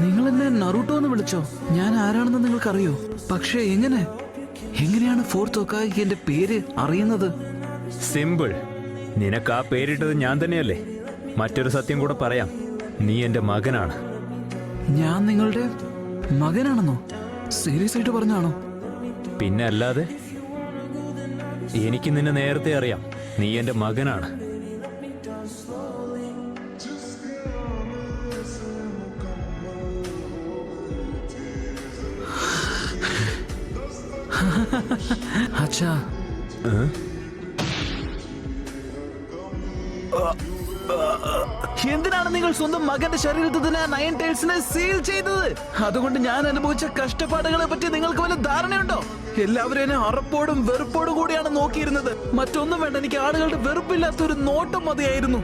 നിങ്ങൾ എന്നെ നറൂട്ടോ എന്ന് വിളിച്ചോ? ഞാൻ ആരാണെന്ന് നിങ്ങൾക്കറിയോ? പക്ഷേ എങ്ങനെയാണ് ഫോർത്ത് ഹൊക്കാഗെ എന്റെ പേര് അറിയുന്നത്? സിമ്പിൾ. നിനക്ക് ആ പേരിട്ടത് ഞാൻ തന്നെയല്ലേ. മറ്റൊരു സത്യം കൂടെ പറയാം, നീ എന്റെ മകനാണ്. ഞാൻ നിങ്ങളുടെ മകനാണെന്നോ? സീരിയസ് ആയിട്ട് പറഞ്ഞാണോ? പിന്നെ അല്ലാതെ. എനിക്ക് നിന്നെ നേരത്തെ അറിയാം. നീ എന്റെ മകനാണ്. അച്ഛാ, എന്തിനാണ് നിങ്ങൾ സ്വന്തം മകന്റെ ശരീരത്തിൽ തന്നെ നയൻ ടൈൽസിനെ സീൽ ചെയ്തത്? അതുകൊണ്ട് ഞാൻ അനുഭവിച്ച കഷ്ടപ്പാടുകളെ പറ്റി നിങ്ങൾക്ക് വല്ല ധാരണയുണ്ടോ? എല്ലാവരും എന്നെ അറപ്പോടും വെറുപ്പോടും കൂടിയാണ് നോക്കിയിരുന്നത്. മറ്റൊന്നും വേണ്ട, എനിക്ക് ആളുകളുടെ വെറുപ്പില്ലാത്തൊരു നോട്ടം മതിയായിരുന്നു.